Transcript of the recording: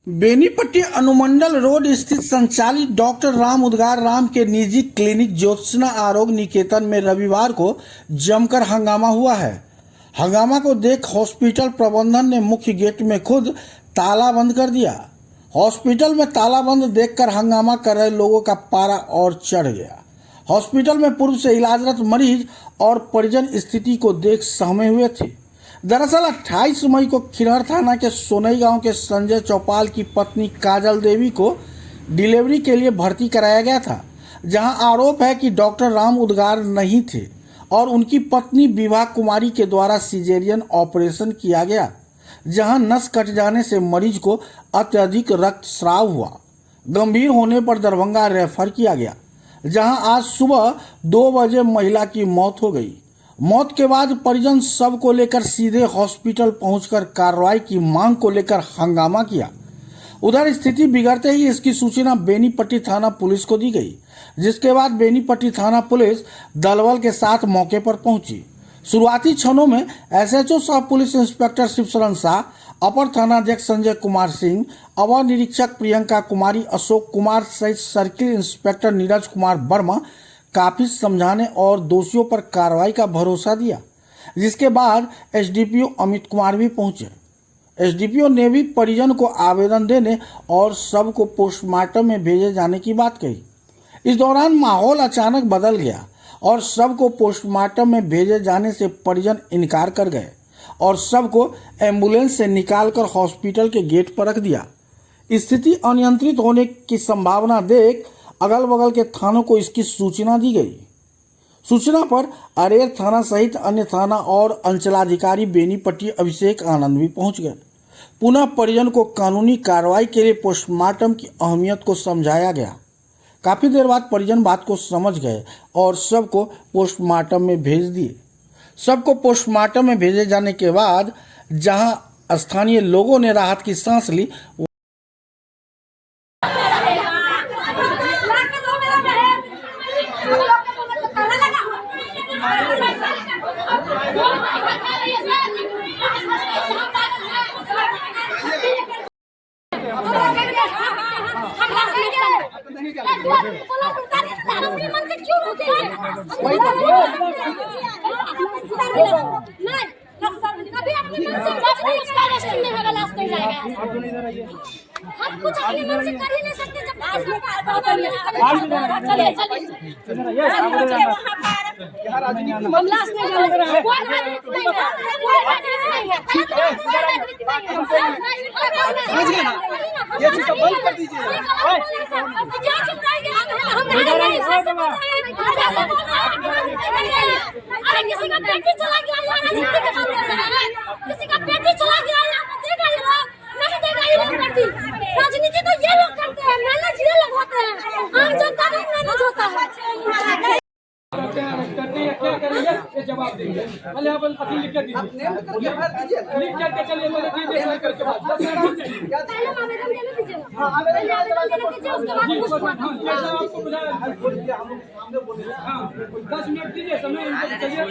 बेनीपट्टी अनुमंडल रोड स्थित संचालित डॉक्टर राम उद्गार राम के निजी क्लिनिक ज्योत्सना आरोग्य निकेतन में रविवार को जमकर हंगामा हुआ है। हंगामा को देख हॉस्पिटल प्रबंधन ने मुख्य गेट में खुद ताला बंद कर दिया। हॉस्पिटल में ताला बंद देखकर हंगामा कर रहे लोगों का पारा और चढ़ गया। हॉस्पिटल में पूर्व से इलाजरत मरीज और परिजन स्थिति को देख सहमे हुए थे। दरअसल 28 मई को खिरहर थाना के सोनई गांव के संजय चौपाल की पत्नी काजल देवी को डिलीवरी के लिए भर्ती कराया गया था, जहां आरोप है कि डॉक्टर राम उद्गार नहीं थे और उनकी पत्नी विभा कुमारी के द्वारा सिजेरियन ऑपरेशन किया गया, जहां नस कट जाने से मरीज को अत्यधिक रक्तस्राव हुआ। गंभीर होने पर दरभंगा रेफर किया गया, जहां आज सुबह 2 बजे महिला की मौत हो गई। मौत के बाद परिजन शव को लेकर सीधे हॉस्पिटल पहुंचकर कार्रवाई की मांग को लेकर हंगामा किया। उधर स्थिति बिगड़ते ही इसकी सूचना बेनीपट्टी थाना पुलिस को दी गई, जिसके बाद बेनीपट्टी थाना पुलिस दलबल के साथ मौके पर पहुंची। शुरुआती क्षणों में एसएचओ सह पुलिस इंस्पेक्टर शिवशरण शाह, अपर थानाध्यक्ष संजय कुमार सिंह, अवर निरीक्षक प्रियंका कुमारी, अशोक कुमार सहित सर्किल इंस्पेक्टर नीरज कुमार वर्मा काफी समझाने और दोषियों पर कार्रवाई का भरोसा दिया, जिसके बाद एसडीपीओ अमित कुमार भी पहुंचे। एसडीपीओ ने भी परिजन को आवेदन देने और शव को पोस्टमार्टम में भेजे जाने की बात कही। इस दौरान माहौल अचानक बदल गया और शव को पोस्टमार्टम में भेजे जाने से परिजन इनकार कर गए और शव को एम्बुलेंस से निकालकर हॉस्पिटल के गेट पर रख दिया। स्थिति अनियंत्रित होने की संभावना देख अगल बगल के थानों को इसकी सूचना दी गई। सूचना पर अरेर थाना सहित अन्य थाना और अंचलाधिकारी बेनीपट्टी अभिषेक आनंद भी पहुंच गए। पुनः परिजन को कानूनी कार्रवाई के लिए पोस्टमार्टम की अहमियत को समझाया गया। काफी देर बाद परिजन बात को समझ गए और शव को पोस्टमार्टम में भेज दिए। शव को पोस्टमार्टम में भेजे जाने के बाद जहां स्थानीय लोगों ने राहत की सांस ली, हम कुछ अपने मन से कर ही नहीं सकते जब हम लास्ट में ये चीज बंद कर दीजिए। अरे किसी का बेटी चला गया यहाँ राजनीति के बंद कर रहा है, किसी का बेटी चला गया यहाँ पर देगा ये लोग नहीं देगा ये लोग बेटी। राजनीति तो ये लोग करते हैं, मैनेज ये लोग होते हैं, आम जनता नहीं मैनेज होता है। क्या करेंगे ये जवाब देंगे। पहले आप अपनी लिख के दीजिए, लिख करके चलिए मैंने दीजिए करके बाद पहले आवेदन देने दीजिए, पहले आवेदन देने दीजिए, उसके बाद पोस्टमार्टम। जैसा आपको बुलाया 10 मिनट दीजिए समय, इनको चलिए।